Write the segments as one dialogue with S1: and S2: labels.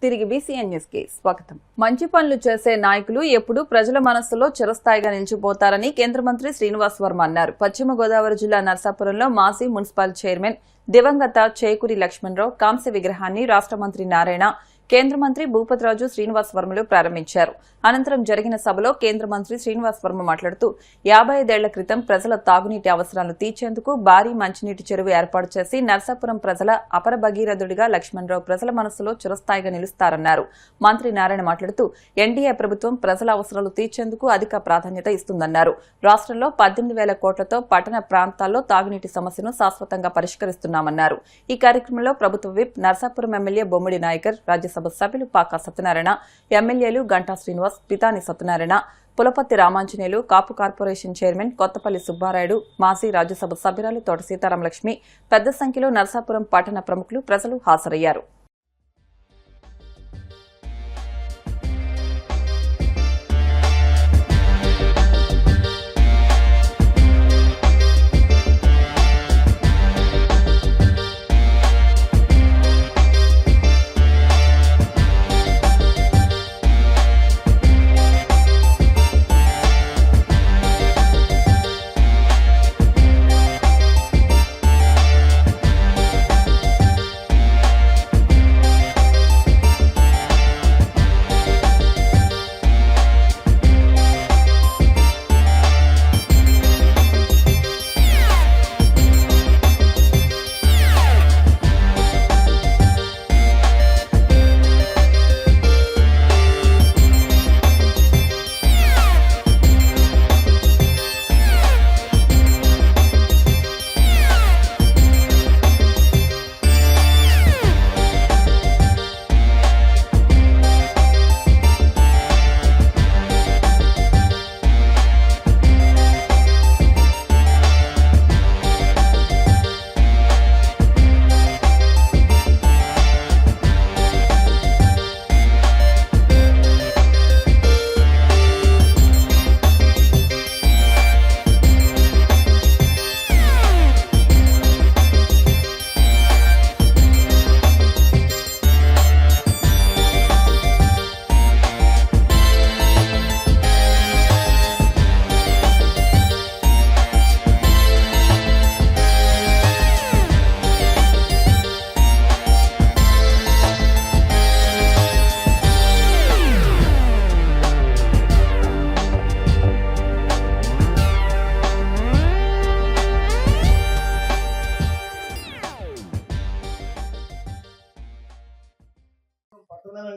S1: తిరిగి BCN news కి స్వాగతం. మంచి పనులు చేసే నాయకులు ఎప్పుడూ ప్రజల మనస్సులో చిరస్థాయిగా నిలిచిపోతారని కేంద్ర మంత్రి శ్రీనివాస్ వర్మ అన్నారు. పశ్చిమ గోదావరి జిల్లా నర్సాపురంలో మాజీ మున్సిపల్ చైర్మన్ దివంగత చేకూరి లక్ష్మణరావు కాంస్య విగ్రహాన్ని రాష్ట్ర మంత్రి నారాయణ, కేంద్ర మంత్రి భూపతిరాజు శ్రీనివాస్ వర్మలు ప్రారంభించారు. అనంతరం జరిగిన సభలో కేంద్ర మంత్రి శ్రీనివాస్ వర్మ మాట్లాడుతూ 55 ఏళ్ల క్రితం ప్రజల తాగునీటి అవసరాలను తీర్చేందుకు భారీ మంచినీటి చెరువు ఏర్పాటు చేసి నర్సాపురం ప్రజల అపర భగీరథుడిగా లక్ష్మణరావు ప్రజల మనసులో చిరస్థాయిగా నిలుస్తారన్నారు. మంత్రి నారాయణ మాట్లాడుతూ ఎన్డీఏ ప్రభుత్వం ప్రజల అవసరాలు తీర్చేందుకు అధిక ప్రాధాన్యత ఇస్తుందన్నారు. రాష్ట్రంలో 18,000 కోట్లతో పట్టణ ప్రాంతాల్లో తాగునీటి సమస్యను శాశ్వతంగా పరిష్కరిస్తున్నామన్నారు. ఈ కార్యక్రమంలో ప్రభుత్వ విప్ నర్సాపురం ఎమ్మెల్యే బొమ్మిడి నాయకర్, రాజ్యసభ సభ్యులు పాకా సత్యనారాయణ, ఎమ్మెల్యేలు గంటా శ్రీనివాస్, పితాని సత్యనారాయణ, పులపత్తి రామాంజనేయులు, కాపు కార్పొరేషన్ చైర్మన్ కొత్తపల్లి సుబ్బారాయుడు, మాజీ రాజ్యసభ సభ్యురాలు తోట సీతారామలక్ష్మి, పెద్ద సంఖ్యలో నర్సాపురం పట్టణ ప్రముఖులు, ప్రజలు హాజరయ్యారు.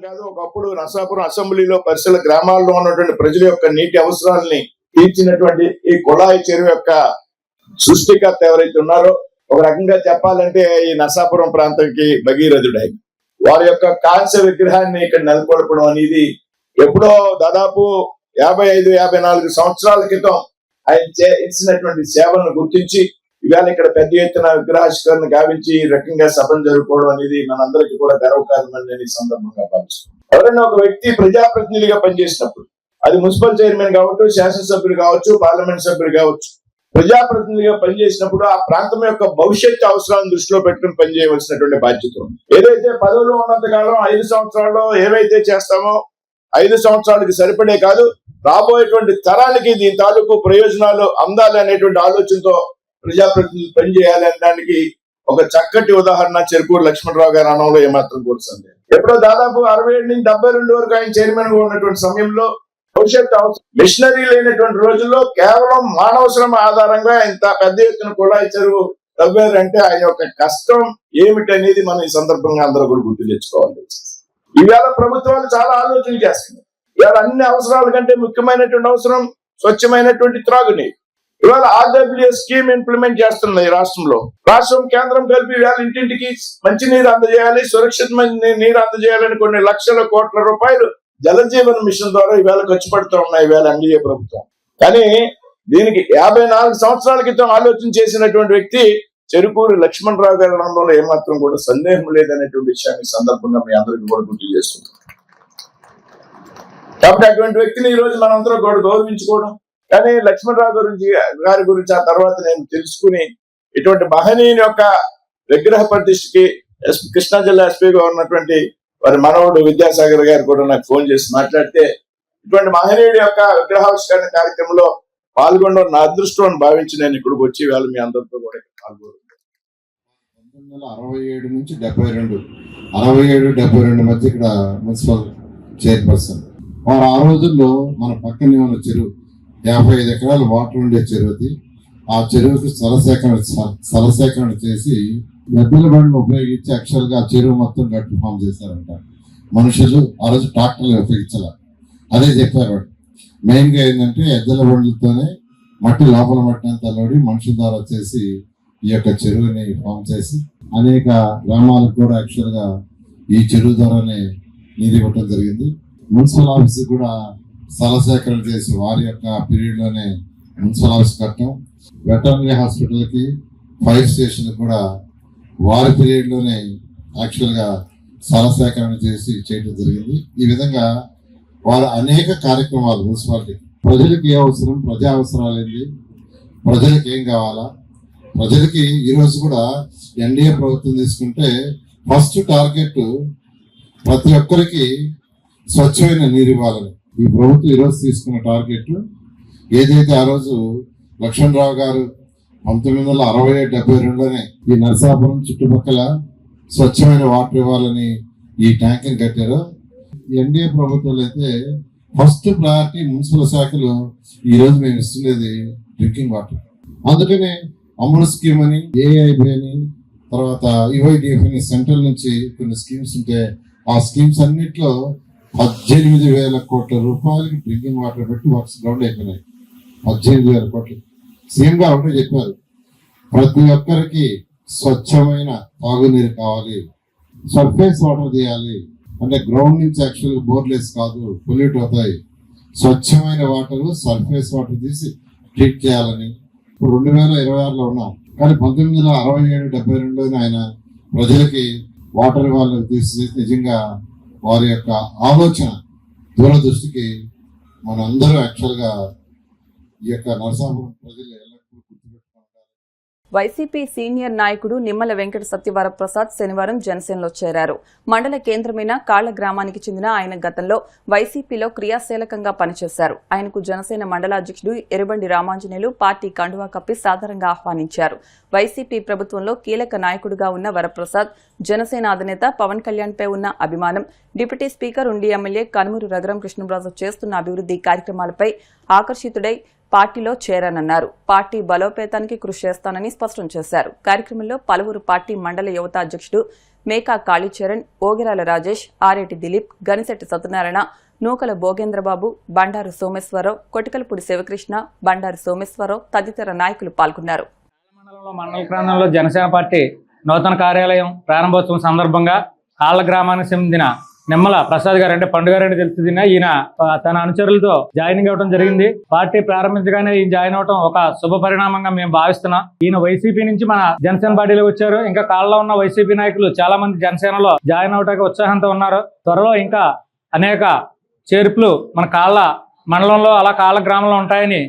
S2: కాదు, ఒకప్పుడు నర్సాపురం అసెంబ్లీలో పరిసర గ్రామాల్లో ఉన్నటువంటి ప్రజల యొక్క నీటి అవసరాలని తీర్చినటువంటి ఈ కుళాయి చెరువు యొక్క సృష్టికర్త ఎవరైతే ఉన్నారో, ఒక రకంగా చెప్పాలంటే ఈ నర్సాపురం ప్రాంతానికి భగీరథుడు. వారి యొక్క కాంస్య విగ్రహాన్ని ఇక్కడ నెలకొల్పడం అనేది ఎప్పుడో దాదాపు 55-54 సంవత్సరాల క్రితం ఆయన ఇచ్చినటువంటి సేవలను గుర్తించి ఇవాళ ఇక్కడ పెద్ద ఎత్తున విగ్రహావిష్కరణ గావించి ఈ రకంగా సభను జరుపుకోవడం అనేది మనందరికీ కూడా గర్వకారణమని నేను ఈ సందర్భంగా భావిస్తున్నాను. ఎవరైనా ఒక వ్యక్తి ప్రజాప్రతినిధిగా పనిచేసినప్పుడు, అది మున్సిపల్ చైర్మన్ కావచ్చు, శాసనసభ్యులు కావచ్చు, పార్లమెంట్ సభ్యులు కావచ్చు, ప్రజాప్రతినిధిగా పనిచేసినప్పుడు ఆ ప్రాంతం యొక్క భవిష్యత్తు అవసరాలను దృష్టిలో పెట్టుకుని పనిచేయవలసినటువంటి బాధ్యత ఉంది. ఏదైతే పదవిలో ఉన్నంత కాలం 5 సంవత్సరాల్లో ఏవైతే చేస్తామో 5 సంవత్సరాలకి సరిపడే కాదు, రాబోయేటువంటి తరానికి దీని తాలూకు ప్రయోజనాలు అందాలి అనేటువంటి ఆలోచనతో ప్రజాప్రతినిధులు పనిచేయాలి అనడానికి ఒక చక్కటి ఉదాహరణ చెరుకూరు లక్ష్మణరావు గారి అనడంలో ఏమాత్రం కూడా సందేహం. ఎప్పుడో దాదాపు 67 నుంచి 72 వరకు ఆయన చైర్మన్ గా ఉన్నటువంటి సమయంలో భవిష్యత్తు అవసరం మిషనరీ లేనటువంటి రోజుల్లో కేవలం మానవసరం ఆధారంగా ఇంత పెద్ద ఎత్తున కుళాయి చెరువు తవ్వారంటే ఆయన యొక్క కష్టం ఏమిటనేది మనం ఈ సందర్భంగా అందరూ కూడా గుర్తు తెచ్చుకోవాలి. ఇవాళ ప్రభుత్వాలు చాలా ఆలోచన చేస్తున్నాయి. ఇవాళ అన్ని అవసరాల కంటే ముఖ్యమైనటువంటి అవసరం స్వచ్ఛమైనటువంటి త్రాగునీరు. ఇవాళ ఆర్డబ్ల్యూఎస్ స్కీమ్ ఇంప్లిమెంట్ చేస్తున్నాయి రాష్ట్రంలో. రాష్ట్రం కేంద్రం కలిపి ఇవాళ ఇంటింటికి మంచినీరు అందజేయాలి, సురక్షితమైన నీరు అందజేయాలని కొన్ని లక్షల కోట్ల రూపాయలు జలజీవన్ మిషన్ ద్వారా ఇవాళ ఖర్చు పడుతూ ఉన్నాయి ఇవాళ ఎన్డీఏ ప్రభుత్వం. కానీ దీనికి 54 సంవత్సరాల క్రితం ఆలోచన చేసినటువంటి వ్యక్తి చెరుకూరు లక్ష్మణరావు గారి అనడంలో ఏమాత్రం కూడా సందేహం లేదనేటువంటి విషయాన్ని సందర్భంగా మీ అందరికీ కూడా గుర్తు చేస్తున్నాం. కాబట్టి అటువంటి వ్యక్తిని ఈ రోజు మనందరం కూడా గౌరవించుకోవడం. కానీ లక్ష్మణరావు గారి గురించి ఆ తర్వాత నేను తెలుసుకుని ఇటువంటి మహనీయుని యొక్క విగ్రహ ప్రతిష్ఠకి కృష్ణా జిల్లా ఎస్పీగా ఉన్నటువంటి వారి మనవడు విద్యాసాగర్ గారు కూడా నాకు ఫోన్ చేసి మాట్లాడితే ఇటువంటి మహనీయుడి యొక్క విగ్రహావిష్కరణ కార్యక్రమంలో పాల్గొనడం నా అదృష్టం అని భావించి నేను ఇక్కడికి వచ్చి వేళ మీ అందరితో కూడా పాల్గొన్నాను.
S3: 1967 నుంచి 72, 67-72 మధ్య ఇక్కడ మున్సిపల్ చైర్పర్సన్. వారు ఆ రోజుల్లో మన పక్కనే ఉన్న చెరువు 55 ఎకరాల వాటర్ ఉండే చెరువుది. ఆ చెరువుకి స్థలసేకరణ చేసి ఎద్దుల బండ్లు ఉపయోగించి యాక్చువల్ గా ఆ చెరువు మొత్తం గట్టు ఫామ్ చేశారంట. మనుషులు ఆ రోజు ట్రాక్టర్లు ఉపయోగించాల. అదే చెప్పారు. మెయిన్ గా ఏంటంటే ఎద్దుల బండ్లతోనే మట్టి లోపల మట్టి అంతా లోడి మనుషుల ద్వారా చేసి ఈ యొక్క చెరువుని ఫామ్ చేసి అనేక గ్రామాలకు కూడా యాక్చువల్ గా ఈ చెరువు ద్వారానే నీరు ఇవ్వటం జరిగింది. మున్సిపల్ ఆఫీస్ కూడా స్థల సేకరణ చేసి వారి యొక్క పీరియడ్ లోనే మున్సిపల్ ఆఫీస్ కట్టడం, వెటర్నరీ హాస్పిటల్ కి, ఫైర్ స్టేషన్ కూడా వారి పీరియడ్ లోనే యాక్చువల్ గా స్థల సేకరణ చేసి చేయడం జరిగింది. ఈ విధంగా వారు అనేక కార్యక్రమాలు మున్సిపాలిటీ ప్రజలకు ఏ అవసరం, ప్రజా అవసరాలు ఏంటి, ప్రజలకు ఏం కావాలా, ప్రజలకి ఈ రోజు కూడా ఎన్డీఏ ప్రభుత్వం తీసుకుంటే ఫస్ట్ టార్గెట్ ప్రతి ఒక్కరికి స్వచ్ఛమైన నీరు ఇవ్వాలని ఈ ప్రభుత్వం ఈరోజు తీసుకున్న టార్గెట్. ఏదైతే ఆ రోజు లక్ష్మణరావు గారు 1967-72లోనే ఈ నరసాపురం చుట్టుపక్కల స్వచ్ఛమైన వాటర్ ఇవ్వాలని ఈ ట్యాంక్ కట్టారో, ఎన్డీఏ ప్రభుత్వాలు అయితే ఫస్ట్ ప్రయారిటీ మున్సిపల్ శాఖలో ఈ రోజు మేము ఇస్తున్నది డ్రింకింగ్ వాటర్. అందుకనే అమృత్ స్కీమ్ అని, ఏఐబి అని, తర్వాత యుఐడిఎఫ్ అని సెంట్రల్ నుంచి కొన్ని స్కీమ్స్ ఉంటే ఆ స్కీమ్స్ అన్నిట్లో 18,000 కోట్ల రూపాయలకి డ్రింకింగ్ వాటర్ పెట్టి వర్క్స్ గ్రౌండ్ అయిపోయినాయి. 18,000 కోట్లు. సీఎం గారు ఒకటే చెప్పారు, ప్రతి ఒక్కరికి స్వచ్ఛమైన తాగునీరు కావాలి, సర్ఫేస్ వాటర్ తీయాలి. అంటే గ్రౌండ్ నుంచి యాక్చువల్గా బోర్లెస్ కాదు, పొల్యూట్ అవుతాయి. స్వచ్ఛమైన వాటర్ సర్ఫేస్ వాటర్ తీసి ట్రీట్ చేయాలని ఇప్పుడు 2026లో ఉన్నాం. కానీ 1967-72 ఆయన ప్రజలకి వాటర్ వాళ్ళు తీసి నిజంగా వారి యొక్క ఆలోచన దూరదృష్టికి మనందరూ యాక్చువల్గా ఈ యొక్క నరసాపురం ప్రజలు ఎల్లప్పుడూ గుర్తుపెట్టుకుంటారు.
S1: వైసీపీ సీనియర్ నాయకుడు నిమ్మల వెంకట సత్యవరప్రసాద్ శనివారం జనసేనలో చేరారు. మండల కేంద్రమైన కాళ్ల గ్రామానికి చెందిన ఆయన గతంలో వైసీపీలో క్రియాశీలకంగా పనిచేశారు. ఆయనకు జనసేన మండల అధ్యక్షుడు ఎర్రబండి రామాంజనేయులు పార్టీ కండువా కప్పి సాదరంగా ఆహ్వానించారు. వైసీపీ ప్రభుత్వంలో కీలక నాయకుడిగా ఉన్న వరప్రసాద్ జనసేన అధినేత పవన్ కళ్యాణ్ పై ఉన్న అభిమానం, డిప్యూటీ స్పీకర్ ఉండి ఎమ్మెల్యే కనుమూరు రఘురాం కృష్ణరాజు చేస్తున్న అభివృద్ధి కార్యక్రమాలపై ఆకర్షితుడై పార్టీలో చేరానన్నారు. పార్టీ బలోపేతానికి కృషి చేస్తానని స్పష్టం చేశారు. కార్యక్రమంలో పలువురు పార్టీ మండల యువత అధ్యక్షుడు మేకా కాళీచరణ్, ఓగిరాల రాజేష్, ఆరేటి దిలీప్, గనిశెట్టి సత్యనారాయణ, నూకల భోగేంద్రబాబు, బండారు సోమేశ్వరరావు, కొటికలపూడి శివకృష్ణ, బండారు సోమేశ్వరరావు తదితర నాయకులు పాల్గొన్నారు.
S4: మండల కేంద్రంలో జనసేన పార్టీ నూతన కార్యాలయం ప్రారంభోత్సవం సందర్భంగా కాళ్ల గ్రామానికి చెందిన నిమ్మల ప్రసాద్ గారు, అంటే పండుగ గారు తెలుస్తుంది, ఈయన తన అనుచరులతో జాయినింగ్ అవ్వడం జరిగింది. పార్టీ ప్రారంభించగానే ఈయన జాయిన్ అవడం ఒక శుభ పరిణామంగా మేము భావిస్తున్నాం. ఈయన వైసీపీ నుంచి మన జనసేన పార్టీలో వచ్చారు. ఇంకా కాళ్ళలో ఉన్న వైసీపీ నాయకులు చాలా మంది జనసేనలో జాయిన్ అవడానికి ఉత్సాహంతో ఉన్నారు. త్వరలో ఇంకా అనేక చేర్పులు మన కాళ్ళ మండలంలో అలా కాళ్ళ గ్రామంలో ఉంటాయని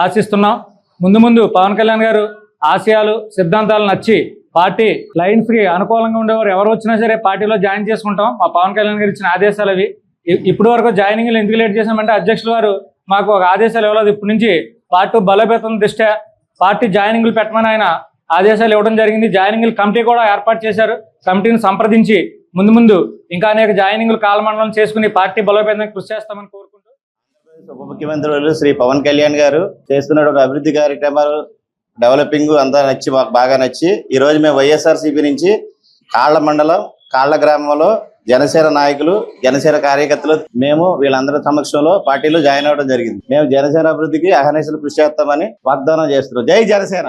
S4: ఆశిస్తున్నాం. ముందు ముందు పవన్ కళ్యాణ్ గారు ఆశయాలు, సిద్ధాంతాలు నచ్చి పార్టీ లైన్స్ కి అనుకూలంగా ఉండేవారు ఎవరు వచ్చినా సరే పార్టీలో జాయిన్ చేసుకుంటాం. మా పవన్ కళ్యాణ్ గారు ఇచ్చిన ఆదేశాలు అవి. ఇప్పటి వరకు జాయినింగ్లు ఎందుకు లేట్ చేశామంటే అధ్యక్షుల వారు మాకు ఒక ఆదేశాలు ఇవ్వలేదు. ఇప్పటి నుంచి పార్టీ బలోపేతం దృష్ట్యా పార్టీ జాయినింగ్లు పెట్టమని ఆయన ఆదేశాలు ఇవ్వడం జరిగింది. జాయినింగ్లు కమిటీ కూడా ఏర్పాటు చేశారు. కమిటీని సంప్రదించి ముందు ఇంకా అనేక జాయినింగ్లు కాలమండలం చేసుకుని పార్టీ బలోపేతానికి కృషి చేస్తామని కోరుకుంటూ,
S5: ఉప ముఖ్యమంత్రి శ్రీ పవన్ కళ్యాణ్ గారు చేస్తున్న అభివృద్ధి కార్యక్రమాలు, డెవలపింగ్ అంతా నచ్చి మాకు బాగా నచ్చి ఈరోజు మేము వైఎస్ఆర్సీపీ నుంచి కాళ్ల మండలం కాళ్ల గ్రామంలో జనసేన నాయకులు, జనసేన కార్యకర్తలు మేము వీళ్ళందరి సమక్షంలో పార్టీలో జాయిన్ అవ్వడం జరిగింది. మేము జనసేన అభివృద్ధికి అహర్నిశలు కృషి చేస్తామని వాగ్దానం చేస్తున్నాం. జై జనసేన.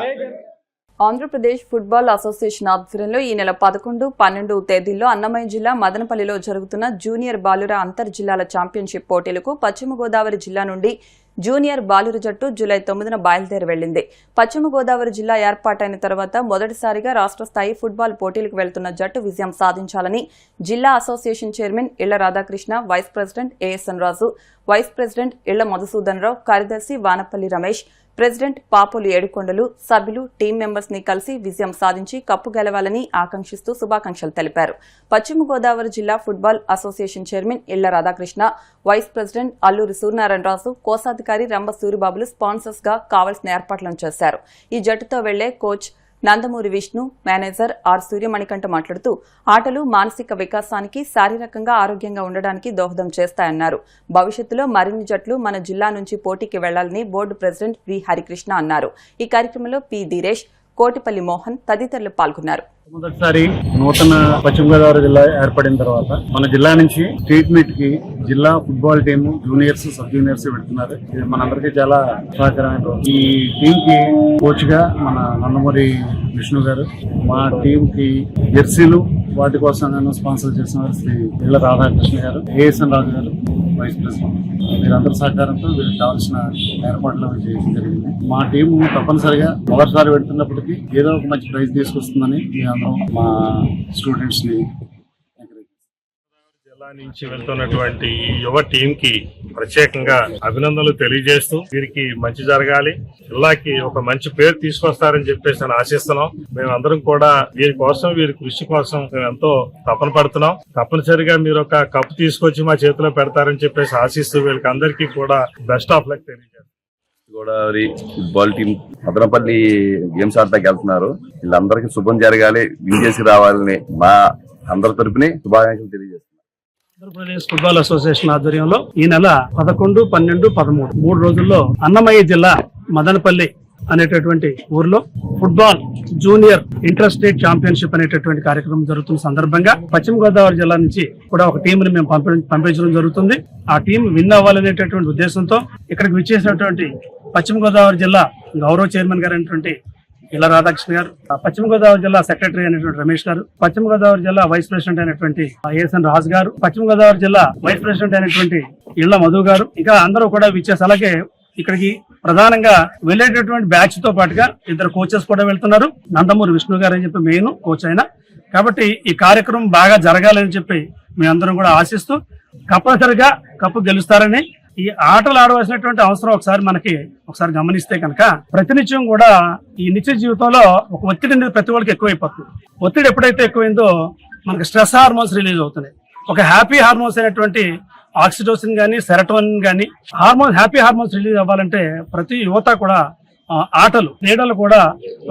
S1: ఆంధ్రప్రదేశ్ ఫుట్బాల్ అసోసియేషన్ ఆధ్వర్యంలో ఈ నెల 11, 12 తేదీల్లో అన్నమయ్య జిల్లా మదనపల్లిలో జరుగుతున్న జూనియర్ బాలుర అంతర్ జిల్లాల ఛాంపియన్షిప్ పోటీలకు పశ్చిమ గోదావరి జిల్లా నుండి జూనియర్ బాలుర జట్టు జూలై 9న బయలుదేరి వెళ్లింది. పశ్చిమ గోదావరి జిల్లా ఏర్పాటైన తర్వాత మొదటిసారిగా రాష్ట్ర స్థాయి ఫుట్బాల్ పోటీలకు వెళ్తున్న జట్టు విజయం సాధించాలని జిల్లా అసోసియేషన్ చైర్మన్ ఇళ్ల రాధాకృష్ణ, వైస్ ప్రెసిడెంట్ ఏఎస్ఎన్ రాజు, వైస్ ప్రెసిడెంట్ ఇళ్ల మధుసూదన్ రావు, కార్యదర్శి వానపల్లి రమేష్, ప్రెసిడెంట్ పాపోలు ఏడుకొండలు సభ్యులు టీం మెంబర్స్ ని కలిసి విజయం సాధించి కప్పు గెలవాలని ఆకాంక్షిస్తూ శుభాకాంక్షలు తెలిపారు. పశ్చిమ గోదావరి జిల్లా ఫుట్బాల్ అసోసియేషన్ చైర్మన్ ఇళ్ల రాధాకృష్ణ, వైస్ ప్రెసిడెంట్ అల్లూరి సూర్యనారాయణరాజు, కోశాధికారి రంభ సూరిబాబులు స్పాన్సర్స్ గా కావాల్సిన ఏర్పాట్లను చేశారు. ఈ జట్టుతో వెళ్లే coach Nandamuri Vishnu, manager R Suryamanikantha మాట్లాడుతూ ఆటలు మానసిక వికాసానికి, శారీరకంగా ఆరోగ్యంగా ఉండడానికి దోహదం చేస్తాయన్నారు. భవిష్యత్తులో మరిన్ని జట్లు మన జిల్లా నుంచి పోటీకి వెళ్లాలని బోర్డు ప్రెసిడెంట్ వి హరికృష్ణ అన్నారు. ఈ కార్యక్రమంలో పి దినేష్, కోటిపల్లి మోహన్ తదితరులు పాల్గొన్నారు.
S6: మొదటిసారి నూతన పశ్చిమ గోదావరి జిల్లా ఏర్పడిన తర్వాత మన జిల్లా నుంచి స్టేట్ మీట్ కి జిల్లా football team juniors, sub juniors పెడుతున్నారు. ఇది మనందరికీ చాలా సహకరమైన రోజు. ఈ టీం కి కోచ్ గా మన నందమూరి విష్ణు గారు, మా టీం కి జెర్సీలు వాటి కోసం నేను స్పాన్సర్ చేసిన శ్రీ ఇళ్ల రాధాకృష్ణ గారు, ఏఎస్ఎన్ రాజు గారు వైస్ ప్రెసిడెంట్, వీరందరి సహకారంతో వీరికి కావాల్సిన ఏర్పాట్లు చేయడం జరిగింది. మా టీం తప్పనిసరిగా మొదటిసారి పెడుతున్నప్పటికీ ఏదో ఒక మంచి ప్రైజ్ తీసుకొస్తుందని అందరం మా స్టూడెంట్స్ ని
S7: జిల్లా నుంచి వెళ్తున్నటువంటి యువ టీం కి ప్రత్యేకంగా అభినందనలు తెలియజేస్తూ వీరికి మంచి జరగాలి, జిల్లాకి ఒక మంచి పేరు తీసుకొస్తారని చెప్పేసి నేను ఆశిస్తున్నాం. మేమందరం కూడా వీరి కోసం, వీరి కృషి కోసం మేము ఎంతో తపన పడుతున్నాం. తప్పనిసరిగా మీరు ఒక కప్ తీసుకొచ్చి మా చేతిలో పెడతారని చెప్పేసి ఆశిస్తూ వీళ్ళకి అందరికీ కూడా బెస్ట్ ఆఫ్ లక్ తెలియజేస్తాం.
S8: Godavari football team Madanapalle games ఆడటానికి వెళ్తున్నారు. వీళ్ళందరికీ శుభం జరగాలి, విన్ చేసి రావాలని మా అందరి తరపుని శుభాకాంక్షలు తెలియజేస్తున్నారు.
S6: ఆంధ్రప్రదేశ్ ఫుట్బాల్ అసోసియేషన్ ఆధ్వర్యంలో ఈ నెల 11, 12, 13 3 రోజుల్లో అన్నమయ్య జిల్లా మదనపల్లి అనేటటువంటి ఊర్లో football junior inter state championship అనేటటువంటి కార్యక్రమం జరుగుతున్న సందర్భంగా పశ్చిమ గోదావరి జిల్లా నుంచి కూడా ఒక టీం ని మేము పంపించడం జరుగుతుంది. ఆ టీం విన్ అవ్వాలనేటటువంటి ఉద్దేశంతో ఇక్కడికి విచ్చేసినటువంటి పశ్చిమ గోదావరి జిల్లా గౌరవ చైర్మన్ గారు అయినటువంటి ఇళ్ల రాధాకృష్ణ గారు, పశ్చిమ గోదావరి జిల్లా సెక్రటరీ అయినటువంటి రమేష్ గారు, పశ్చిమ గోదావరి జిల్లా వైస్ ప్రెసిడెంట్ అయినటువంటి ఏఎస్ఎన్ రాజు గారు, పశ్చిమ గోదావరి జిల్లా వైస్ ప్రెసిడెంట్ అయినటువంటి ఇళ్ల మధు గారు, ఇంకా అందరూ కూడా విచ్చేసి, అలాగే ఇక్కడికి ప్రధానంగా వెళ్లేటటువంటి బ్యాచ్ తో పాటుగా 2 కోచెస్ కూడా వెళ్తున్నారు. నందమూరి విష్ణు గారు అని చెప్పి మెయిన్ కోచ్ అయినా, కాబట్టి ఈ కార్యక్రమం బాగా జరగాలని చెప్పి మేమందరం కూడా ఆశిస్తూ తప్పనిసరిగా కప్పు గెలుస్తారని, ఈ ఆటలు ఆడవలసినటువంటి అవసరం ఒకసారి గమనిస్తే కనుక ప్రతినిత్యం కూడా ఈ నిత్య జీవితంలో ఒక ఒత్తిడి అనేది ప్రతి వాళ్ళకి ఎక్కువైపోతుంది. ఒత్తిడి ఎప్పుడైతే ఎక్కువైందో మనకి స్ట్రెస్ హార్మోన్స్ రిలీజ్ అవుతున్నాయి. ఒక హ్యాపీ హార్మోన్స్ అయినటువంటి ఆక్సిటోసిన్ గానీ, సెరటోనిన్ గానీ హ్యాపీ హార్మోన్స్ రిలీజ్ అవ్వాలంటే ప్రతి యువత కూడా ఆటలు, క్రీడలు కూడా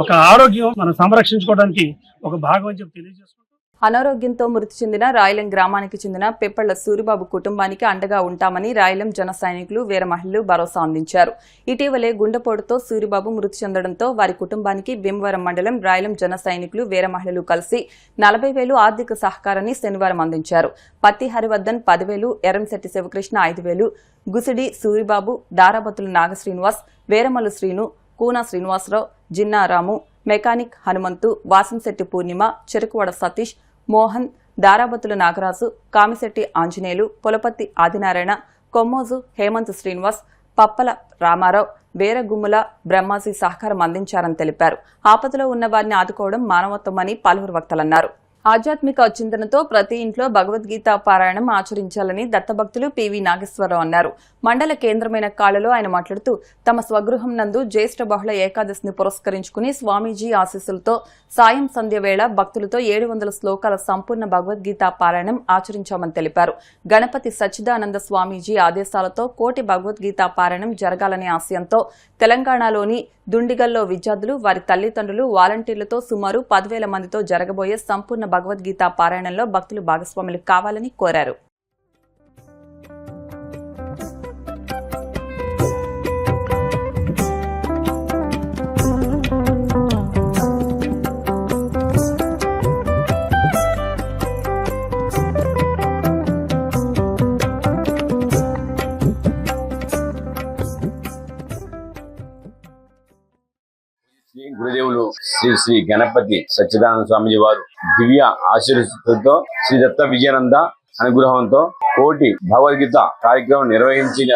S6: ఒక ఆరోగ్యం మనం సంరక్షించుకోవడానికి ఒక భాగం అని చెప్పి తెలియజేసుకుంటాం.
S1: అనారోగ్యంతో మృతి చెందిన రాయలం గ్రామానికి చెందిన పెప్పళ్ల సూరిబాబు కుటుంబానికి అండగా ఉంటామని రాయలం జన సైనికులు, వీర మహిళలు భరోసా అందించారు. ఇటీవలే గుండెపోటుతో సూరిబాబు మృతి చెందడంతో వారి కుటుంబానికి భీమవరం మండలం రాయలం జన సైనికులు, వీర మహిళలు కలిసి 40,000 ఆర్థిక సహకారాన్ని శనివారం అందించారు. పత్తి హరివర్ధన్ 10,000, ఎర్రంశెట్టి శివకృష్ణ 5,000, గుసిడి సూరిబాబు, దారాబతుల నాగశ్రీనివాస్, వీరమల్లు శ్రీను, కూనా శ్రీనివాసరావు, జిన్నారాము, మెకానిక్ హనుమంతు, వాసంశెట్టి పూర్ణిమ, చెరుకువాడ సతీష్, మోహన్, దారాబతుల నాగరాజు, కామిశెట్టి ఆంజనేయులు, పొలపత్తి ఆదినారాయణ, కొమ్మోజు హేమంత్ శ్రీనివాస్, పప్పల రామారావు, వీరగుమ్ముల బ్రహ్మాజీ సహకారం అందించారని తెలిపారు. ఆపదలో ఉన్న వారిని ఆదుకోవడం మానవత్వమని పలువురు వక్తలన్నారు. ఆధ్యాత్మిక చింతనతో ప్రతి ఇంట్లో భగవద్గీత పారాయణం ఆచరించాలని దత్తభక్తులు పివి నాగేశ్వరరావు అన్నారు. మండల కేంద్రమైన కాళ్లలో ఆయన మాట్లాడుతూ తమ స్వగృహం నందు జ్యేష్ఠ బహుళ ఏకాదశిని పురస్కరించుకుని స్వామీజీ ఆశీస్సులతో సాయం సంధ్య వేళ భక్తులతో 700 శ్లోకాల సంపూర్ణ భగవద్గీత పారాయణం ఆచరించామని తెలిపారు. గణపతి సచ్చిదానంద స్వామీజీ ఆదేశాలతో 1 కోటి భగవద్గీత పారాయణం జరగాలనే ఆశయంతో తెలంగాణలోని దుండిగల్లో విద్యార్థులు, వారి తల్లిదండ్రులు, వాలంటీర్లతో సుమారు 10,000 మందితో జరగబోయే సంపూర్ణ భగవద్గీత పారాయణంలో భక్తులు భాగస్వాములు కావాలని కోరారు.
S9: గురుదేవులు శ్రీ శ్రీ గణపతి సచ్చిదానంద స్వామిజీ వారు దివ్య ఆశీర్వాదంతో శ్రీ దత్త విజయానంద అనుగ్రహంతో 1 కోటి భగవద్గీత కార్యక్రమం నిర్వహించిన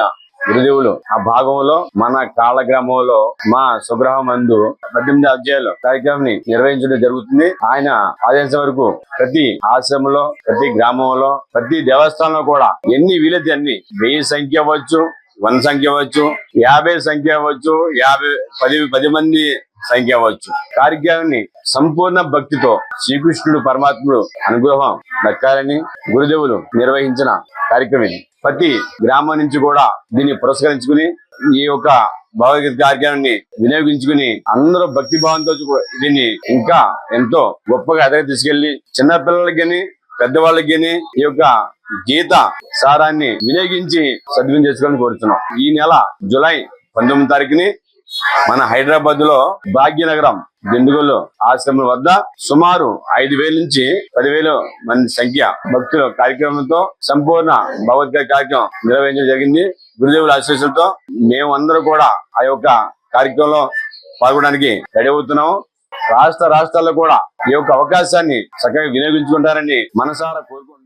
S9: గురుదేవులు ఆ భాగంలో మన కాళ్ళ గ్రామంలో మా స్వగృహం నందు 18 అధ్యాయులు కార్యక్రమం నిర్వహించడం జరుగుతుంది. ఆయన ఆదేశం వరకు ప్రతి ఆశ్రమంలో, ప్రతి గ్రామంలో, ప్రతి దేవస్థానంలో కూడా ఎన్ని వీలైతే అన్ని 1000 సంఖ్య అవ్వచ్చు, 1 సంఖ్య అవ్వచ్చు, 50 సంఖ్య అవ్వచ్చు, 10 మంది సంఖ్య అవ్వచ్చు. కార్యక్రమాన్ని సంపూర్ణ భక్తితో శ్రీకృష్ణుడు పరమాత్ముడు అనుగ్రహం దక్కాలని గురుదేవులు నిర్వహించిన కార్యక్రమం ఇది. ప్రతి గ్రామం నుంచి కూడా దీన్ని పురస్కరించుకుని ఈ యొక్క భగవద్గీత కార్యక్రమాన్ని వినియోగించుకుని అందరూ భక్తి భావంతో దీన్ని ఇంకా ఎంతో గొప్పగా ఎదగ తీసుకెళ్లి చిన్నపిల్లలకి గాని పెద్దవాళ్ళకి గాని ఈ యొక్క గీత సారాన్ని వినియోగించి సద్వినియోగం చేసుకోవాలని కోరుతున్నాం. ఈ నెల జూలై 19 తారీఖుని మన హైదరాబాద్ లో భాగ్యనగరం దిండుగొల్లు ఆశ్రమం వద్ద సుమారు 5,000 నుంచి 10,000 మంది సంఖ్య భక్తుల కార్యక్రమంతో సంపూర్ణ భగవద్గీత కార్యక్రమం నిర్వహించడం జరిగింది. గురుదేవుల ఆశీస్సులతో మేము అందరూ కూడా ఆ యొక్క కార్యక్రమంలో పాల్గొనడానికి రెడీ అవుతున్నాము. రాష్ట్రాల్లో కూడా ఈ యొక్క అవకాశాన్ని చక్కగా వినియోగించుకుంటారని మనసారా కోరుకుంటున్నాం.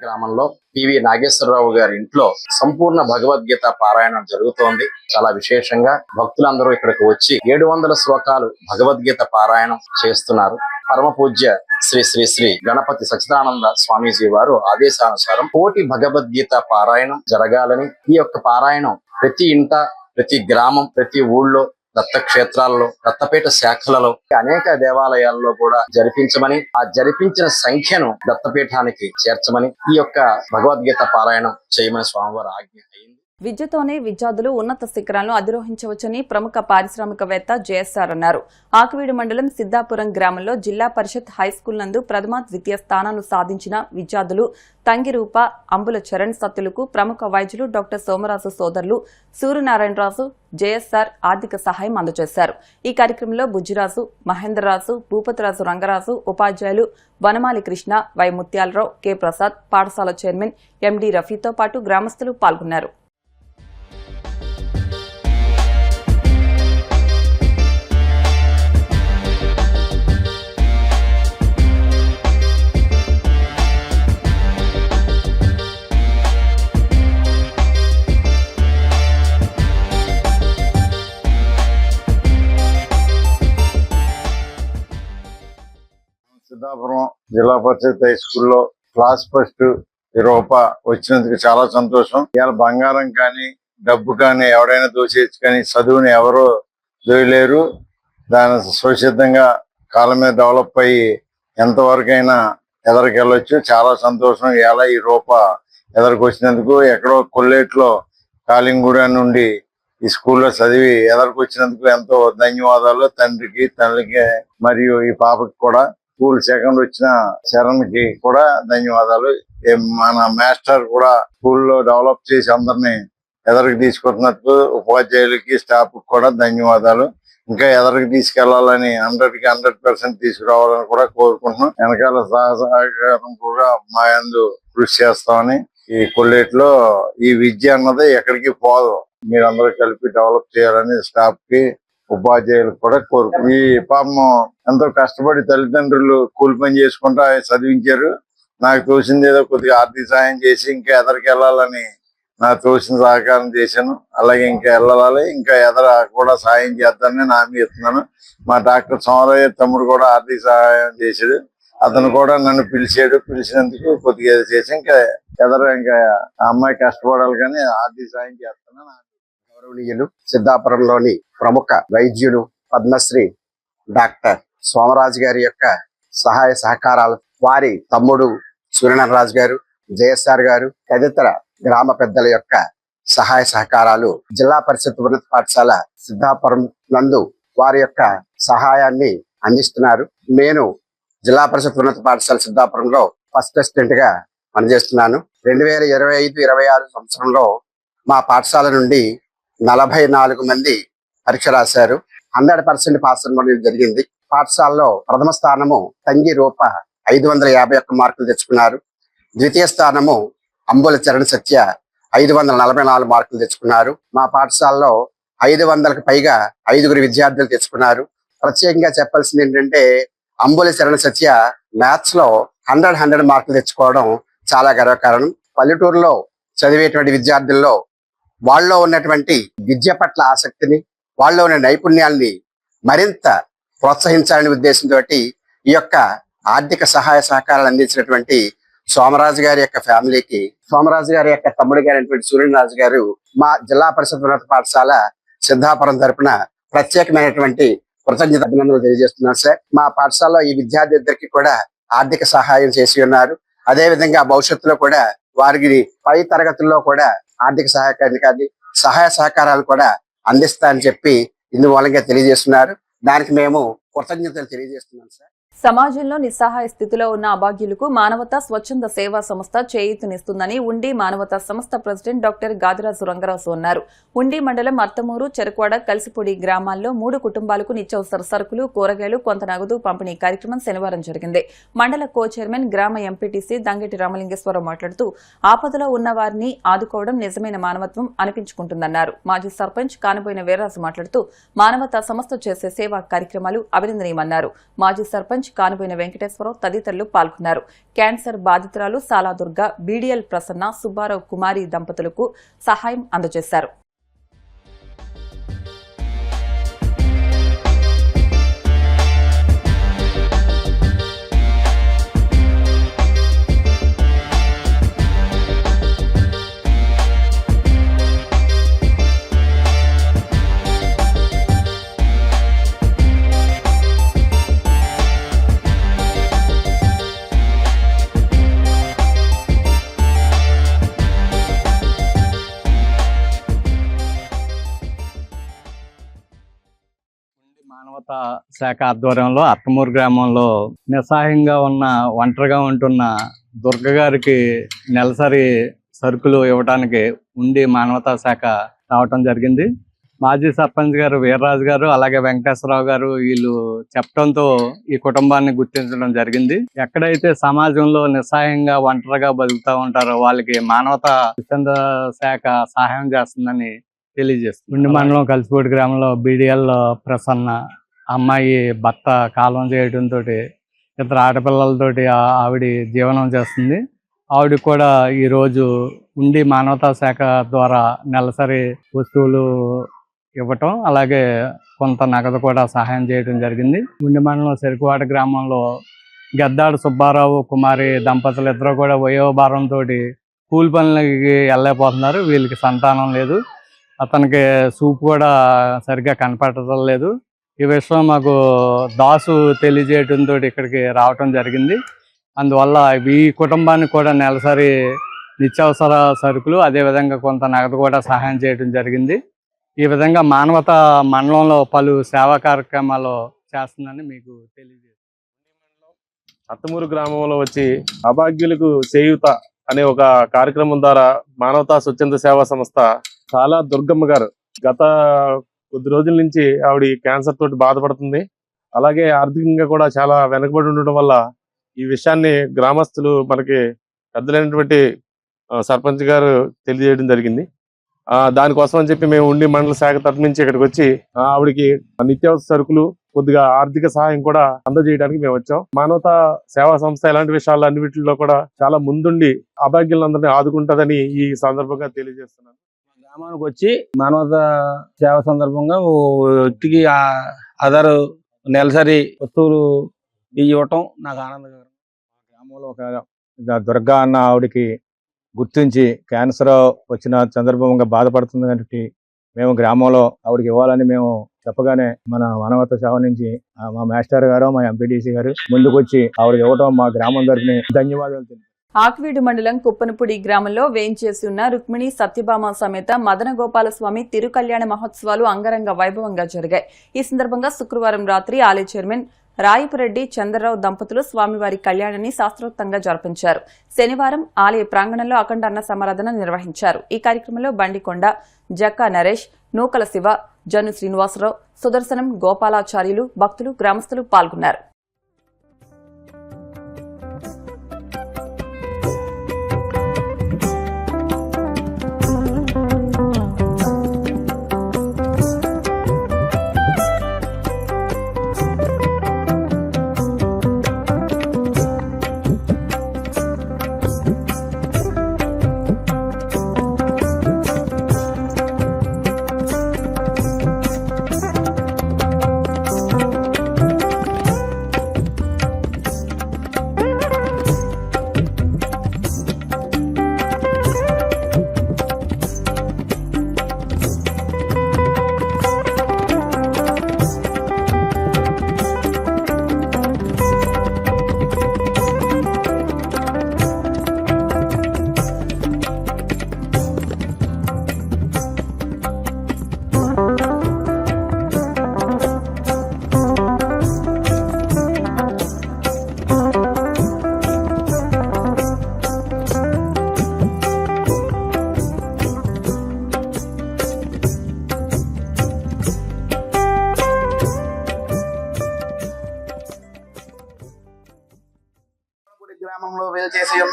S10: గ్రామంలో పివి నాగేశ్వరరావు గారి ఇంట్లో సంపూర్ణ భగవద్గీత పారాయణం జరుగుతోంది. చాలా విశేషంగా భక్తులందరూ ఇక్కడికి వచ్చి 700 శ్లోకాలు భగవద్గీత పారాయణం చేస్తున్నారు. పరమ పూజ్య శ్రీ శ్రీ శ్రీ గణపతి సచ్చిదానంద స్వామీజీ వారు ఆదేశానుసారం కోటి భగవద్గీత పారాయణం జరగాలని, ఈ యొక్క పారాయణం ప్రతి ఇంట, ప్రతి గ్రామం, ప్రతి ఊళ్ళో, దత్తక్షేత్రాల్లో, దత్తపీఠ శాఖలలో, అనేక దేవాలయాల్లో కూడా జరిపించమని, ఆ జరిపించిన సంఖ్యను దత్తపీఠానికి చేర్చమని, ఈ యొక్క భగవద్గీత పారాయణం చేయమని స్వామివారి ఆజ్ఞ అయింది.
S1: విద్యతోనే విద్యార్థులు ఉన్నత శిఖరాలను అధిరోహించవచ్చని ప్రముఖ పారిశ్రామికవేత్త జేఎస్ఆర్ అన్నారు. ఆకువీడు మండలం సిద్దాపురం గ్రామంలో జిల్లా పరిషత్ హైస్కూల్ నందు ప్రథమ ద్వితీయ స్థానాలు సాధించిన విద్యార్థులు తంగిరూప, అంబుల చరణ్ సత్తులకు ప్రముఖ వైద్యులు డాక్టర్ సోమరాజు సోదరులు సూర్యనారాయణరాజు జేఎస్ఆర్ ఆర్థిక సహాయం అందజేశారు. ఈ కార్యక్రమంలో బుజ్జిరాజు, మహేంద్రరాజు, భూపతిరాజు రంగరాజు, ఉపాధ్యాయులు వనమాలి కృష్ణ, వై ముత్యాలరావు, కె ప్రసాద్, పాఠశాల చైర్మన్ ఎండి రఫీతో పాటు గ్రామస్తులు పాల్గొన్నారు.
S3: సిద్ధాపురం జిల్లా పరిషత్ హై స్కూల్లో క్లాస్ ఫస్ట్ రూపాయి వచ్చినందుకు చాలా సంతోషం. ఇవాళ బంగారం కానీ డబ్బు కానీ ఎవడైనా దోచేయచ్చు, కానీ చదువుని ఎవరు దోయలేరు. దాని సుసిద్ధంగా కాలం మీద డెవలప్ అయ్యి ఎంతవరకైనా ఎదరికెళ్ళొచ్చు. చాలా సంతోషం. ఇవాళ ఈ రూపాయి ఎదరికి వచ్చినందుకు. ఎక్కడో కొల్లేట్లో కాలింగూడ నుండి ఈ స్కూల్లో చదివి ఎదరికి వచ్చినందుకు ఎంతో ధన్యవాదాలు తండ్రికి, తల్లికి మరియు ఈ పాపకి కూడా. స్కూల్ సెకండ్ వచ్చిన చరణ్కి కూడా ధన్యవాదాలు. మన మాస్టర్ కూడా స్కూల్లో డెవలప్ చేసి అందరినీ ఎదరికి తీసుకొచ్చినందుకు ఉపాధ్యాయులకి, స్టాఫ్ కూడా ధన్యవాదాలు. ఇంకా ఎదరికి తీసుకెళ్లాలని 100కి 100% తీసుకురావాలని కూడా కోరుకుంటున్నాం. వెనకాల సహకారం కూడా మా యందు కృషి చేస్తామని. ఈ కొల్లేట్లో ఈ విద్య అన్నది ఎక్కడికి పోదు, మీరందరూ కలిపి డెవలప్ చేయాలని స్టాఫ్ కి, ఉపాధ్యాయులకు కూడా కోరుకు. ఈ పాపం ఎంతో కష్టపడి తల్లిదండ్రులు కూలి పని చేసుకుంటా చదివించారు. నాకు తోచింది ఏదో కొద్దిగా ఆర్థిక సాయం చేసి ఇంకా ఎదరికి వెళ్ళాలని నాకు తోచిన సహకారం చేశాను. అలాగే ఇంకా వెళ్ళాలి, ఇంకా ఎదర కూడా సాయం చేద్దామని నా హామీ ఇస్తున్నాను. మా డాక్టర్ సోమరయ్య తమ్ముడు కూడా ఆర్థిక సహాయం చేశాడు. అతను కూడా నన్ను పిలిచాడు. పిలిచినందుకు కొద్దిగా చేసి ఇంకా ఎదర ఇంకా ఆ అమ్మాయి కష్టపడాలి కానీ ఆర్థిక సాయం చేస్తున్నాను.
S10: గౌరవనీయులు సిద్ధాపురంలోని ప్రముఖ వైద్యులు పద్మశ్రీ డాక్టర్ సోమరాజు గారి యొక్క సహాయ సహకారాలు, వారి తమ్ముడు సూర్యనారాయణరాజు గారు, జేఎస్ఆర్ గారు, తదితర గ్రామ పెద్దల యొక్క సహాయ సహకారాలు జిల్లా పరిషత్ ఉన్నత పాఠశాల సిద్ధాపురం నందు వారి యొక్క సహాయాన్ని అందిస్తున్నారు. నేను జిల్లా పరిషత్ ఉన్నత పాఠశాల సిద్ధాపురంలో ఫస్ట్ అసిస్టెంట్ గా పనిచేస్తున్నాను. 2025-26 సంవత్సరంలో మా పాఠశాల నుండి 44 మంది పరీక్ష రాశారు. 100% పాస్ అవ్వడం జరిగింది. పాఠశాలలో ప్రథమ స్థానము తంగి రూప 551 మార్కులు తెచ్చుకున్నారు. ద్వితీయ స్థానము అంబుల చరణ్ సత్య 544 మార్కులు తెచ్చుకున్నారు. మా పాఠశాలలో 500కు పైగా 5గురు విద్యార్థులు తెచ్చుకున్నారు. ప్రత్యేకంగా చెప్పాల్సింది ఏంటంటే అంబుల చరణ్ సత్య మ్యాథ్స్ లో 100 మార్కులు తెచ్చుకోవడం చాలా గర్వకారణం. పల్లెటూరులో చదివేటువంటి విద్యార్థుల్లో వాళ్ళలో ఉన్నటువంటి విద్య పట్ల ఆసక్తిని, వాళ్ళలో ఉన్న నైపుణ్యాల్ని మరింత ప్రోత్సహించాలనే ఉద్దేశంతో ఈ యొక్క ఆర్థిక సహాయ సహకారాలు అందించినటువంటి సోమరాజు గారి యొక్క ఫ్యామిలీకి, సోమరాజు గారి యొక్క తమ్ముడు గారైనటువంటి సూర్యరాజు గారు మా జిల్లా పరిషత్ ఉన్నత పాఠశాల సిద్ధాపురం తరపున ప్రత్యేకమైనటువంటి కృతజ్ఞత అభినందనలు తెలియజేస్తున్నాను సార్. మా పాఠశాలలో ఈ విద్యార్థులందరికీ కూడా ఆర్థిక సహాయం చేసి ఉన్నారు. అదే విధంగా భవిష్యత్తులో కూడా వారికి పై తరగతుల్లో కూడా ఆర్థిక సహాయ సహకారాలు కూడా అందిస్తా అని చెప్పి ఇందుమూలంగా తెలియజేస్తున్నారు. దానికి మేము కృతజ్ఞతలు తెలియజేస్తున్నాం సార్.
S1: సమాజంలో నిస్సహాయ స్థితిలో ఉన్న అభాగ్యులకు మానవతా స్వచ్ఛంద సేవా సంస్థ చేయూతనిస్తుందని ఉండి మానవతా సంస్థ ప్రెసిడెంట్ డాక్టర్ గాదిరాజు రంగరాజు అన్నారు. ఉండి మండలం అర్తమూరు, చెరుకువాడ, కలిసిపొడి గ్రామాల్లో 3 కుటుంబాలకు నిత్యావసర సరుకులు, కూరగాయలు, కొంత నగదు పంపిణీ కార్యక్రమం శనివారం జరిగింది. మండల కో చైర్మన్, గ్రామ ఎంపీటీసీ దంగెటి రామలింగేశ్వరరావు మాట్లాడుతూ ఆపదలో ఉన్న వారిని ఆదుకోవడం నిజమైన మానవత్వం అనిపించుకుంటుందన్నారు. మాజీ సర్పంచ్ కానబోయిన వీర్రాజు మాట్లాడుతూ మానవతా సంస్థ చేసే సేవా కార్యక్రమాలు అభినందనీయమన్నారు. మాజీ సర్పంచ్ కానబోయిన వెంకటేశ్వరరావు తదితరులు పాల్గొన్నారు. క్యాన్సర్ బాధితురాలు సాలాదుర్గ, బీడీఎల్ ప్రసన్న, సుబ్బారావు కుమారి దంపతులకు సహాయం అందజేశారు.
S4: మానవతా శాఖ ఆధ్వర్యంలో అర్తమూరు గ్రామంలో నిస్సహాయంగా ఉన్న ఒంటరిగా ఉంటున్న దుర్గ గారికి నెలసరి సరుకులు ఇవ్వడానికి ఉండి మానవతా శాఖ రావటం జరిగింది. మాజీ సర్పంచ్ గారు వీర్రాజు గారు అలాగే వెంకటేశ్వరరావు గారు వీళ్ళు చెప్పడంతో ఈ కుటుంబాన్ని గుర్తించడం జరిగింది. ఎక్కడైతే సమాజంలో నిస్సహాయంగా ఒంటరిగా బతుకుతూ ఉంటారో వాళ్ళకి మానవతా స్వచ్ఛంద శాఖ సహాయం చేస్తుందని తెలియజేస్తుంది. ఉండి మండలం కలిసిపోటి గ్రామంలో బీడీఎల్ ప్రసన్న అమ్మాయి భర్త కాలం చేయడంతో 2 ఆడపిల్లలతోటి ఆవిడ జీవనం చేస్తుంది. ఆవిడ కూడా ఈరోజు ఉండి మానవతా శాఖ ద్వారా నెలసరి వస్తువులు ఇవ్వటం అలాగే కొంత నగదు కూడా సహాయం చేయడం జరిగింది. ఉండి మండలం చెరుకువాడ గ్రామంలో గద్దాడు సుబ్బారావు కుమారి దంపతులు ఇద్దరు కూడా వయోభారంతో కూలి పనులకి వెళ్ళలేకపోతున్నారు. వీళ్ళకి సంతానం లేదు. అతనికి చూపు కూడా సరిగ్గా కనపడటం లేదు. ఈ విషయం మాకు దాసు తెలియజేయడంతో ఇక్కడికి రావటం జరిగింది. అందువల్ల ఈ కుటుంబానికి కూడా నెలసరి నిత్యావసర సరుకులు అదేవిధంగా కొంత నగదు కూడా సహాయం చేయడం జరిగింది. ఈ విధంగా మానవతా మండలంలో పలు సేవా కార్యక్రమాలు చేస్తుందని మీకు తెలియజేస్తాను.
S7: అర్తమూరు గ్రామంలో వచ్చి అభాగ్యులకు చేయూత అనే ఒక కార్యక్రమం ద్వారా మానవతా స్వచ్ఛంద సేవా సంస్థ చాలా దుర్గమ్మ గారు గత కొద్ది రోజుల నుంచి ఆవిడ క్యాన్సర్ తోటి బాధపడుతుంది. అలాగే ఆర్థికంగా కూడా చాలా వెనకబడి ఉండడం వల్ల ఈ విషయాన్ని గ్రామస్తులు మనకి పెద్దలైనటువంటి సర్పంచ్ గారు తెలియజేయడం జరిగింది. దానికోసం అని చెప్పి మేము ఉండి మండల శాఖ తరఫు నుంచి ఇక్కడికి వచ్చి ఆవిడకి నిత్యావసర సరుకులు కొద్దిగా ఆర్థిక సహాయం కూడా అందజేయడానికి మేము వచ్చాం. మానవతా సేవా సంస్థ ఇలాంటి విషయాలు అన్నిటిలో కూడా చాలా ముందుండి అభాగ్యులందరినీ ఆదుకుంటుందని ఈ సందర్భంగా తెలియజేస్తున్నాను.
S11: గ్రామానికి వచ్చి మానవతా సేవ సందర్భంగా వ్యక్తికి ఆధార్ నెలసరి వస్తువులు ఇవ్వటం నాకు ఆనందకరం.
S4: గ్రామంలో ఒక దుర్గా అన్న ఆవిడకి గుర్తించి క్యాన్సర్ వచ్చిన సందర్భంగా బాధపడుతుంది కాబట్టి మేము గ్రామంలో ఆవిడకి ఇవ్వాలని మేము చెప్పగానే మన మానవతా సేవ నుంచి మా మాస్టర్ గారు మా ఎంపీటీసీ గారు ముందుకు వచ్చి ఆవిడకి ఇవ్వటం మా గ్రామం తరఫున ధన్యవాదాలు తెలియజేస్తున్నాను.
S1: ఆక్వీడు మండలం కుప్పనపూడి గ్రామంలో వేంచేసి ఉన్న రుక్మిణి సత్యభామ సమేత మదన గోపాలస్వామి తిరుకల్యాణ మహోత్సవాలు అంగరంగ వైభవంగా జరిగాయి. ఈ సందర్భంగా శుక్రవారం రాత్రి ఆలయ చైర్మన్ రాయపురెడ్డి చంద్రరావు దంపతులు స్వామివారి కళ్యాణాన్ని శాస్త్రోక్తంగా జరిపించారు. శనివారం ఆలయ ప్రాంగణంలో అఖండ అన్న సమారాధన నిర్వహించారు. ఈ కార్యక్రమంలో బండికొండ, జక్కా నరేష్, నూకల శివ, జను శ్రీనివాసరావు, సుదర్శనం, గోపాలాచార్యులు, భక్తులు, గ్రామస్తులు పాల్గొన్నారు.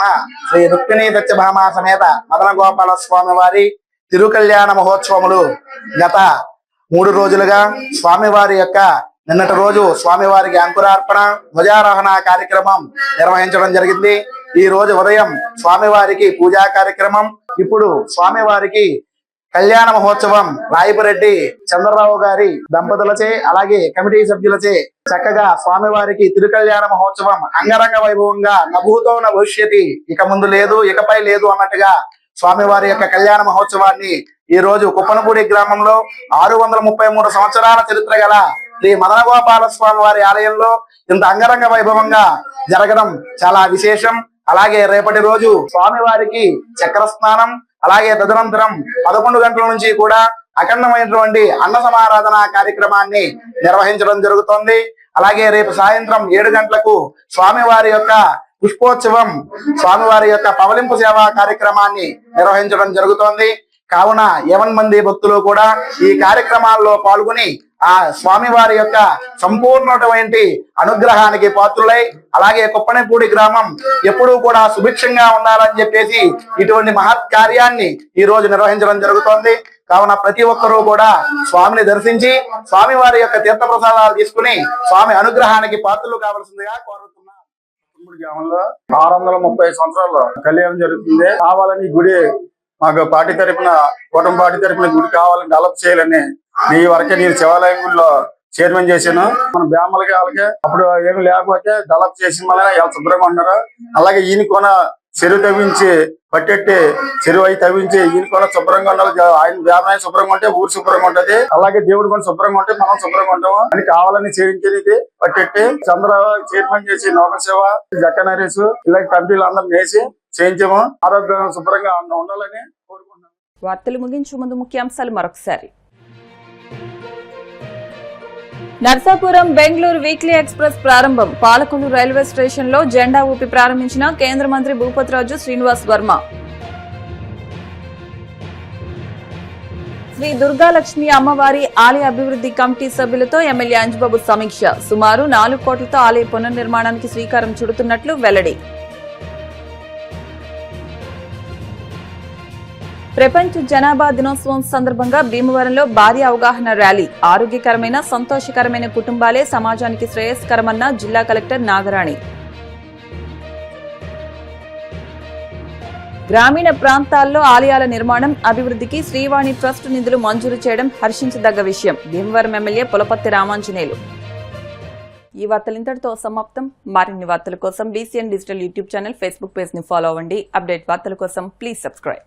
S10: ఉన్న శ్రీ రుక్మిణీ దత్యభామ సమేత మదన గోపాల స్వామి వారి తిరుకళ్యాణ మహోత్సవములు గత 3 రోజులుగా స్వామివారి యొక్క నిన్నటి రోజు స్వామివారికి అంకురార్పణ ధ్వజారోహణ కార్యక్రమం నిర్వహించడం జరిగింది. ఈ రోజు ఉదయం స్వామివారికి పూజా కార్యక్రమం, ఇప్పుడు స్వామివారికి కళ్యాణ మహోత్సవం రాయపురెడ్డి చంద్రరావు గారి దంపతులచే అలాగే కమిటీ సభ్యులచే చక్కగా స్వామివారికి తిరుకళ్యాణ మహోత్సవం అంగరంగ వైభవంగా నభూతో న భవిష్యతి, ఇక ముందు లేదు ఇకపై లేదు అన్నట్టుగా స్వామివారి యొక్క కళ్యాణ మహోత్సవాన్ని ఈ రోజు కుప్పనపూడి గ్రామంలో 633 సంవత్సరాల చరిత్ర గల శ్రీ మదన గోపాల స్వామి వారి ఆలయంలో ఇంత అంగరంగ వైభవంగా జరగడం చాలా విశేషం. అలాగే రేపటి రోజు స్వామివారికి చక్ర స్నానం, అలాగే తదనంతరం 11 గంటల నుంచి కూడా అఖండమైనటువంటి అన్న సమారాధన కార్యక్రమాన్ని నిర్వహించడం జరుగుతోంది. అలాగే రేపు సాయంత్రం 7 గంటలకు స్వామివారి యొక్క పుష్పోత్సవం, స్వామివారి యొక్క పవలింపు సేవా కార్యక్రమాన్ని నిర్వహించడం జరుగుతోంది. కావున 50 మంది భక్తులు కూడా ఈ కార్యక్రమాల్లో పాల్గొని ఆ స్వామివారి యొక్క సంపూర్ణమైనటువంటి అనుగ్రహానికి పాత్రులై అలాగే కుప్పనపూడి గ్రామం ఎప్పుడూ కూడా సుభిక్షంగా ఉండాలని చెప్పేసి ఇటువంటి మహత్ కార్యాన్ని ఈ రోజు నిర్వహించడం జరుగుతోంది. కావున ప్రతి ఒక్కరూ కూడా స్వామిని దర్శించి స్వామివారి యొక్క తీర్థ ప్రసాదాలు తీసుకుని స్వామి అనుగ్రహానికి పాత్రలు కావాల్సిందిగా కోరుతున్నాం.
S12: గ్రామంలో 630 సంవత్సరాల్లో కళ్యాణం జరుగుతుంది. కావాలని గుడి మాకు పార్టీ తరపున కూటమి పార్టీ తరపున గుడి కావాలని డెవలప్ చేయాలని ఈ వరకే నేను శివాలయం గుడిలో చైర్మన్ చేశాను. మన బ్రాహ్మలకి వాళ్ళకి అప్పుడు ఏమి లేకపోతే డెవలప్ చేసిన వల్ల వాళ్ళు శుభ్రంగా ఉన్నారు. అలాగే ఈయన కూడా చెరువు తవ్వించి పట్టెట్టి చెరువు అయి తవ్వించి ఈయన కూడా శుభ్రంగా ఉండాలి. ఆయన వ్యాపారం శుభ్రంగా ఉంటే ఊరు శుభ్రంగా ఉంటది. అలాగే దేవుడు కూడా శుభ్రంగా ఉంటే మనం శుభ్రంగా ఉంటాము అని కావాలని చేయించేది పట్టెట్టి చంద్రబాబు చైర్మన్ చేసి నౌక సేవ జక్క నరేష్ ఇలాంటి కంపెనీలు అందరం వేసి చేయించాము. ఆరోగ్యంగా శుభ్రంగా ఉండాలని కోరుకుంటున్నాను.
S1: వార్తలు ముగించే ముందు ముఖ్యాంశాలు మరొకసారి. నర్సాపురం బెంగళూరు వీక్లీ ఎక్స్ప్రెస్ ప్రారంభం. పాలకొల్లు రైల్వే స్టేషన్ లో జెండా ఊపి ప్రారంభించిన కేంద్ర మంత్రి భూపతిరాజు శ్రీనివాస్ వర్మ. శ్రీ దుర్గాలక్ష్మి అమ్మవారి ఆలయ అభివృద్ధి కమిటీ సభ్యులతో ఎమ్మెల్యే అంజబాబు సమీక్ష. సుమారు 4 కోట్లతో ఆలయ పునర్నిర్మాణానికి శ్రీకారం చుడుతున్నట్లు వెల్లడి. ప్రపంచ జనాభా దినోత్సవం సందర్భంగా భీమవరంలో భారీ అవగాహన ర్యాలీ. ఆరోగ్యకరమైన సంతోషకరమైన కుటుంబాలే సమాజానికి శ్రేయస్కరమన్న జిల్లా కలెక్టర్ నాగరాణి. గ్రామీణ ప్రాంతాల్లో ఆలయాల నిర్మాణం అభివృద్ధికి శ్రీవాణి ట్రస్ట్ నిధులు మంజూరు చేయడం హర్షించదగ్గ విషయం. భీమవరం ఎమ్మెల్యే పులపర్తి రామాంజనేయులు. ఈ వార్తలు ఇంతటితో సమాప్తం. మరిన్ని వార్తల కోసం BCN digital YouTube channel, Facebook page ని ఫాలో అవ్వండి. అప్డేట్ వార్తల కోసం ప్లీజ్ సబ్స్క్రైబ్.